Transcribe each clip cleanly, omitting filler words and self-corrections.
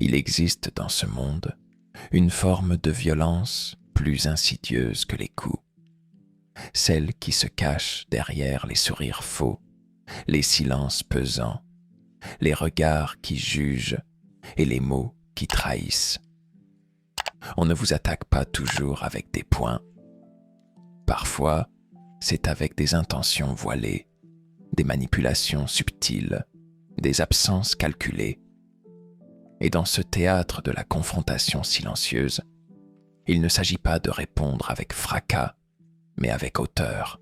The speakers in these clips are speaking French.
Il existe dans ce monde une forme de violence plus insidieuse que les coups, celle qui se cache derrière les sourires faux, les silences pesants, les regards qui jugent et les mots qui trahissent. On ne vous attaque pas toujours avec des poings. Parfois, c'est avec des intentions voilées, des manipulations subtiles, des absences calculées. Et dans ce théâtre de la confrontation silencieuse, il ne s'agit pas de répondre avec fracas, mais avec hauteur.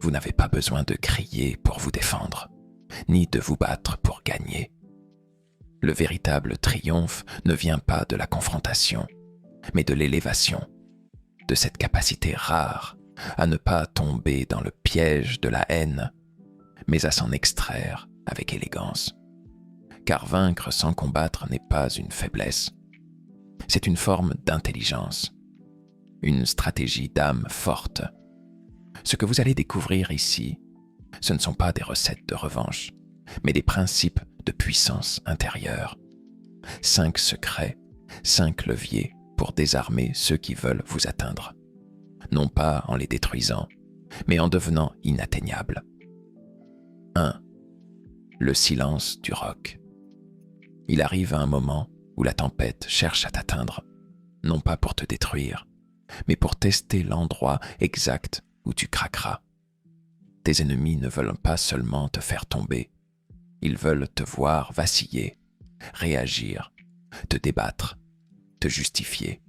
Vous n'avez pas besoin de crier pour vous défendre, ni de vous battre pour gagner. Le véritable triomphe ne vient pas de la confrontation, mais de l'élévation, de cette capacité rare à ne pas tomber dans le piège de la haine, mais à s'en extraire avec élégance. Car vaincre sans combattre n'est pas une faiblesse, c'est une forme d'intelligence, une stratégie d'âme forte. Ce que vous allez découvrir ici, ce ne sont pas des recettes de revanche, mais des principes de puissance intérieure. 5 secrets, 5 leviers pour désarmer ceux qui veulent vous atteindre. Non pas en les détruisant, mais en devenant inatteignables. 1. Le silence du roc. Il arrive à un moment où la tempête cherche à t'atteindre, non pas pour te détruire, mais pour tester l'endroit exact où tu craqueras. Tes ennemis ne veulent pas seulement te faire tomber, ils veulent te voir vaciller, réagir, te débattre, te justifier.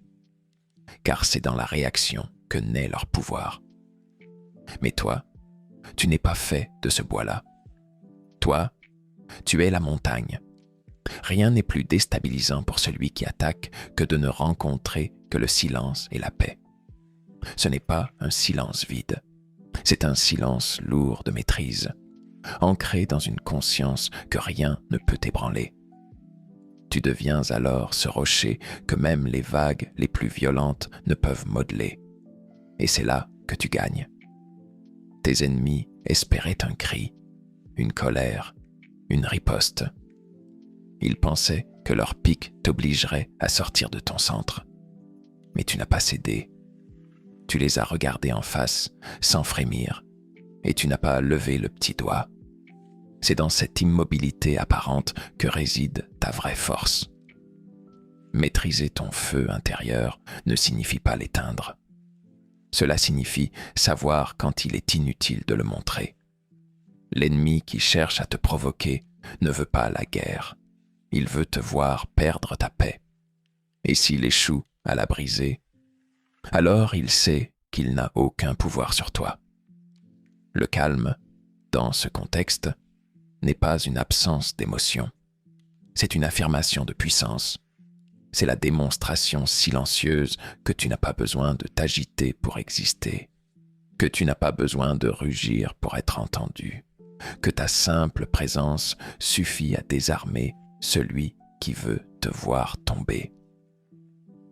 Car c'est dans la réaction que naît leur pouvoir. Mais toi, tu n'es pas fait de ce bois-là. Toi, tu es la montagne. Rien n'est plus déstabilisant pour celui qui attaque que de ne rencontrer que le silence et la paix. Ce n'est pas un silence vide, c'est un silence lourd de maîtrise, ancré dans une conscience que rien ne peut ébranler. Tu deviens alors ce rocher que même les vagues les plus violentes ne peuvent modeler. Et c'est là que tu gagnes. Tes ennemis espéraient un cri, une colère, une riposte. Ils pensaient que leur pic t'obligerait à sortir de ton centre. Mais tu n'as pas cédé. Tu les as regardés en face, sans frémir, et tu n'as pas levé le petit doigt. C'est dans cette immobilité apparente que réside ta vraie force. Maîtriser ton feu intérieur ne signifie pas l'éteindre. Cela signifie savoir quand il est inutile de le montrer. L'ennemi qui cherche à te provoquer ne veut pas la guerre. Il veut te voir perdre ta paix. Et s'il échoue à la briser, alors il sait qu'il n'a aucun pouvoir sur toi. Le calme, dans ce contexte, n'est pas une absence d'émotion. C'est une affirmation de puissance. C'est la démonstration silencieuse que tu n'as pas besoin de t'agiter pour exister, que tu n'as pas besoin de rugir pour être entendu, que ta simple présence suffit à désarmer celui qui veut te voir tomber.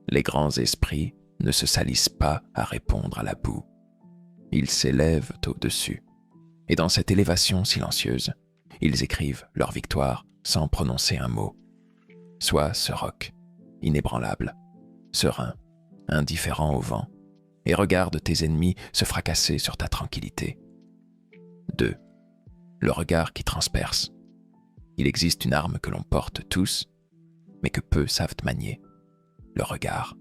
Les grands esprits ne se salissent pas à répondre à la boue. Ils s'élèvent au-dessus. Et dans cette élévation silencieuse, ils écrivent leur victoire sans prononcer un mot. Sois ce roc, inébranlable, serein, indifférent au vent, et regarde tes ennemis se fracasser sur ta tranquillité. 2. Le regard qui transperce. Il existe une arme que l'on porte tous, mais que peu savent manier. Le regard.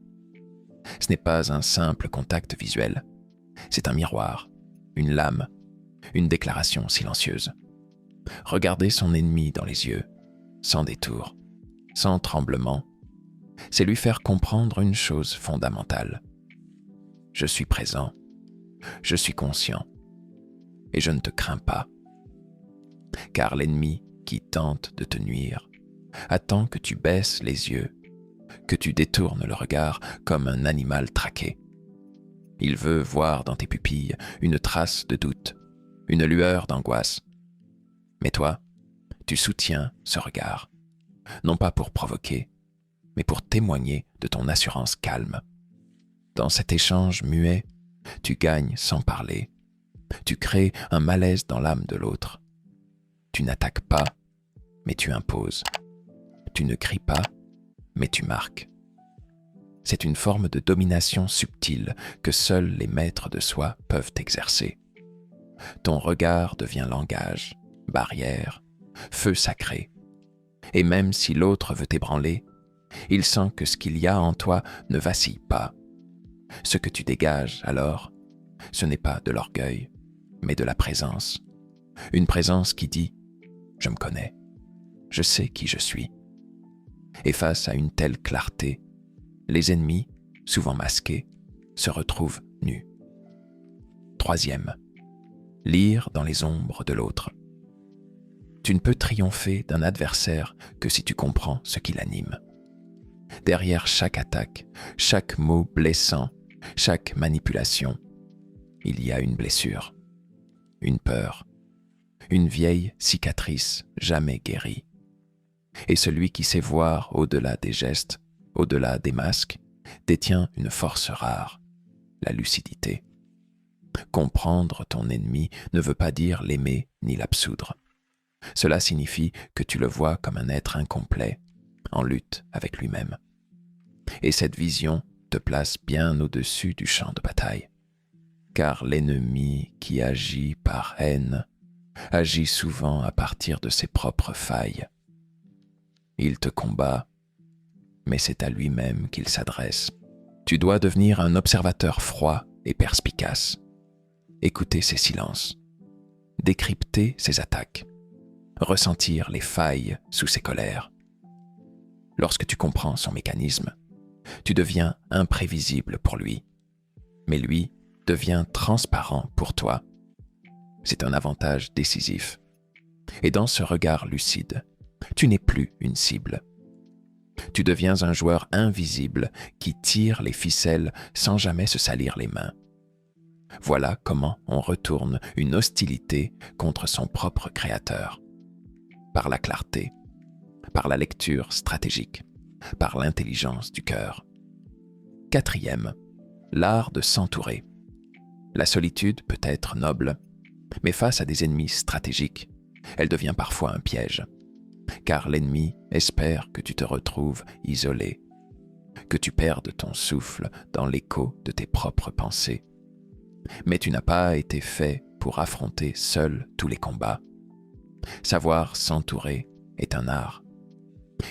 Ce n'est pas un simple contact visuel. C'est un miroir, une lame, une déclaration silencieuse. Regarder son ennemi dans les yeux, sans détour, sans tremblement, c'est lui faire comprendre une chose fondamentale. Je suis présent, je suis conscient, et je ne te crains pas. Car l'ennemi qui tente de te nuire attend que tu baisses les yeux, que tu détournes le regard comme un animal traqué. Il veut voir dans tes pupilles une trace de doute, une lueur d'angoisse. Mais toi, tu soutiens ce regard, non pas pour provoquer, mais pour témoigner de ton assurance calme. Dans cet échange muet, tu gagnes sans parler. Tu crées un malaise dans l'âme de l'autre. Tu n'attaques pas, mais tu imposes. Tu ne cries pas, mais tu marques. C'est une forme de domination subtile que seuls les maîtres de soi peuvent exercer. Ton regard devient langage, barrière, feu sacré. Et même si l'autre veut t'ébranler, il sent que ce qu'il y a en toi ne vacille pas. Ce que tu dégages alors, ce n'est pas de l'orgueil, mais de la présence. Une présence qui dit « Je me connais, je sais qui je suis ». Et face à une telle clarté, les ennemis, souvent masqués, se retrouvent nus. Troisième, lire dans les ombres de l'autre. Tu ne peux triompher d'un adversaire que si tu comprends ce qui l'anime. Derrière chaque attaque, chaque mot blessant, chaque manipulation, il y a une blessure, une peur, une vieille cicatrice jamais guérie. Et celui qui sait voir au-delà des gestes, au-delà des masques, détient une force rare, la lucidité. Comprendre ton ennemi ne veut pas dire l'aimer ni l'absoudre. Cela signifie que tu le vois comme un être incomplet, en lutte avec lui-même. Et cette vision te place bien au-dessus du champ de bataille. Car l'ennemi qui agit par haine agit souvent à partir de ses propres failles. Il te combat, mais c'est à lui-même qu'il s'adresse. Tu dois devenir un observateur froid et perspicace. Écouter ses silences, décrypter ses attaques, ressentir les failles sous ses colères. Lorsque tu comprends son mécanisme, tu deviens imprévisible pour lui, mais lui devient transparent pour toi. C'est un avantage décisif. Et dans ce regard lucide, tu n'es plus une cible. Tu deviens un joueur invisible qui tire les ficelles sans jamais se salir les mains. Voilà comment on retourne une hostilité contre son propre créateur. Par la clarté, par la lecture stratégique, par l'intelligence du cœur. Quatrième, l'art de s'entourer. La solitude peut être noble, mais face à des ennemis stratégiques, elle devient parfois un piège. Car l'ennemi espère que tu te retrouves isolé, que tu perdes ton souffle dans l'écho de tes propres pensées. Mais tu n'as pas été fait pour affronter seul tous les combats. Savoir s'entourer est un art.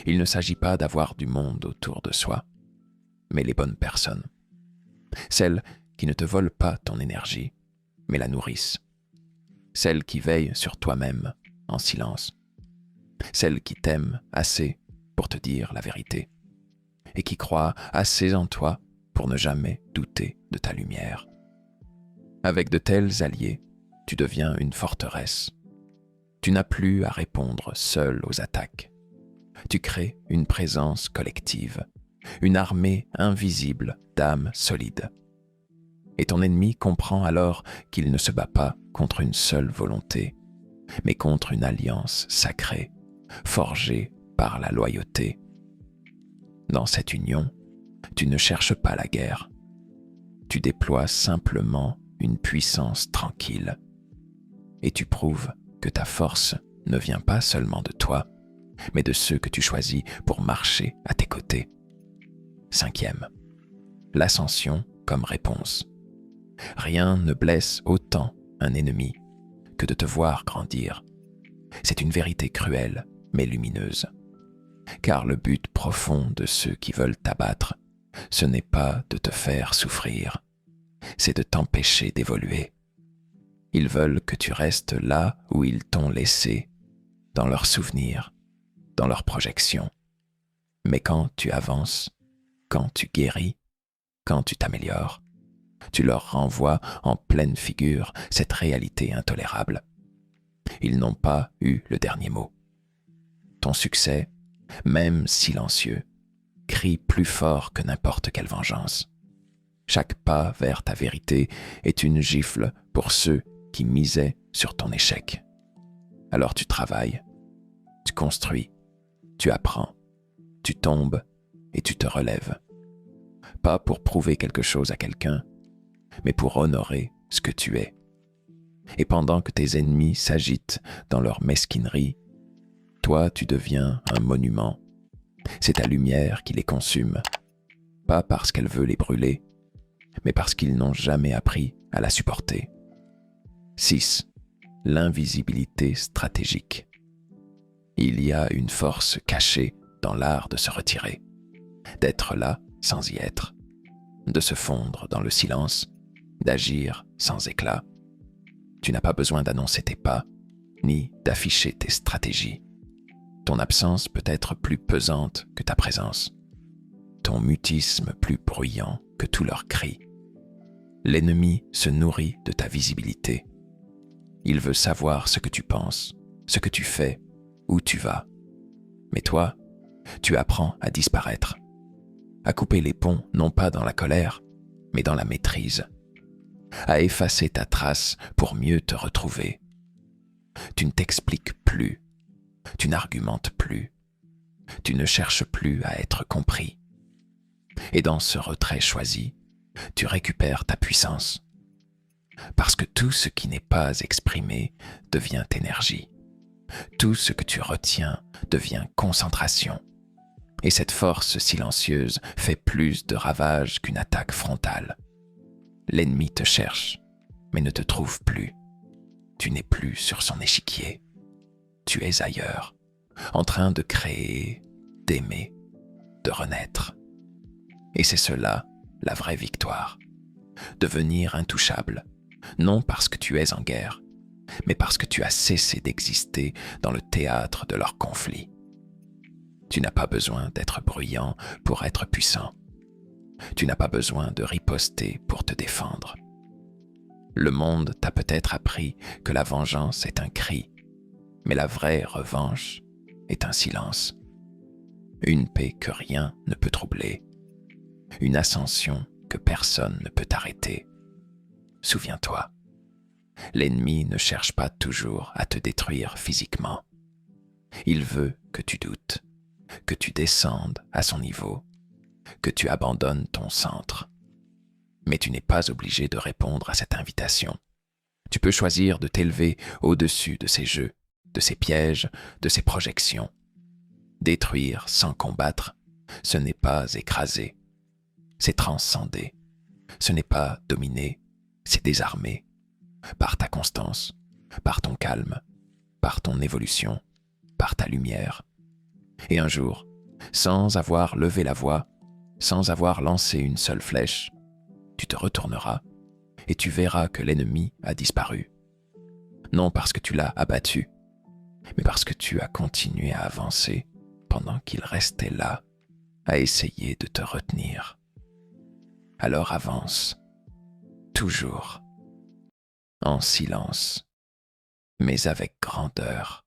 Il ne s'agit pas d'avoir du monde autour de soi, mais les bonnes personnes. Celles qui ne te volent pas ton énergie, mais la nourrissent. Celles qui veillent sur toi-même en silence. Celles qui t'aiment assez pour te dire la vérité et qui croient assez en toi pour ne jamais douter de ta lumière. Avec de tels alliés, tu deviens une forteresse. Tu n'as plus à répondre seul aux attaques. Tu crées une présence collective, une armée invisible d'âmes solides. Et ton ennemi comprend alors qu'il ne se bat pas contre une seule volonté, mais contre une alliance sacrée, forgée par la loyauté. Dans cette union, tu ne cherches pas la guerre. Tu déploies simplement une puissance tranquille. Et tu prouves que ta force ne vient pas seulement de toi, mais de ceux que tu choisis pour marcher à tes côtés. Cinquième, l'ascension comme réponse. Rien ne blesse autant un ennemi que de te voir grandir. C'est une vérité cruelle, mais lumineuse. Car le but profond de ceux qui veulent t'abattre, ce n'est pas de te faire souffrir, c'est de t'empêcher d'évoluer. Ils veulent que tu restes là où ils t'ont laissé, dans leurs souvenirs, dans leurs projections. Mais quand tu avances, quand tu guéris, quand tu t'améliores, tu leur renvoies en pleine figure cette réalité intolérable. Ils n'ont pas eu le dernier mot. Ton succès, même silencieux, crie plus fort que n'importe quelle vengeance. Chaque pas vers ta vérité est une gifle pour ceux qui misaient sur ton échec. Alors tu travailles, tu construis, tu apprends, tu tombes et tu te relèves. Pas pour prouver quelque chose à quelqu'un, mais pour honorer ce que tu es. Et pendant que tes ennemis s'agitent dans leur mesquinerie, toi tu deviens un monument, C'est ta lumière qui les consume, pas parce qu'elle veut les brûler, mais parce qu'ils n'ont jamais appris à la supporter. 6. L'invisibilité stratégique. Il y a une force cachée dans l'art de se retirer, d'être là sans y être, de se fondre dans le silence, d'agir sans éclat. Tu n'as pas besoin d'annoncer tes pas, ni d'afficher tes stratégies. Ton absence peut être plus pesante que ta présence, ton mutisme plus bruyant que tous leurs cris. L'ennemi se nourrit de ta visibilité. Il veut savoir ce que tu penses, ce que tu fais, où tu vas. Mais toi, tu apprends à disparaître, à couper les ponts non pas dans la colère, mais dans la maîtrise, à effacer ta trace pour mieux te retrouver. Tu ne t'expliques plus, tu n'argumentes plus, tu ne cherches plus à être compris. Et dans ce retrait choisi, tu récupères ta puissance. Parce que tout ce qui n'est pas exprimé devient énergie. Tout ce que tu retiens devient concentration. Et cette force silencieuse fait plus de ravages qu'une attaque frontale. L'ennemi te cherche, mais ne te trouve plus. Tu n'es plus sur son échiquier. Tu es ailleurs, en train de créer, d'aimer, de renaître. Et c'est cela, la vraie victoire. Devenir intouchable, non parce que tu es en guerre, mais parce que tu as cessé d'exister dans le théâtre de leur conflit. Tu n'as pas besoin d'être bruyant pour être puissant. Tu n'as pas besoin de riposter pour te défendre. Le monde t'a peut-être appris que la vengeance est un cri, mais la vraie revanche est un silence. Une paix que rien ne peut troubler. Une ascension que personne ne peut arrêter. Souviens-toi, l'ennemi ne cherche pas toujours à te détruire physiquement. Il veut que tu doutes, que tu descendes à son niveau, que tu abandonnes ton centre. Mais tu n'es pas obligé de répondre à cette invitation. Tu peux choisir de t'élever au-dessus de ces jeux, de ces pièges, de ces projections. Détruire sans combattre, ce n'est pas écraser, c'est transcender. Ce n'est pas dominer, c'est désarmer. Par ta constance, par ton calme, par ton évolution, par ta lumière. Et un jour, sans avoir levé la voix, sans avoir lancé une seule flèche, tu te retourneras et tu verras que l'ennemi a disparu. Non parce que tu l'as abattu, mais parce que tu as continué à avancer pendant qu'il restait là, à essayer de te retenir. Alors avance, toujours, en silence, mais avec grandeur.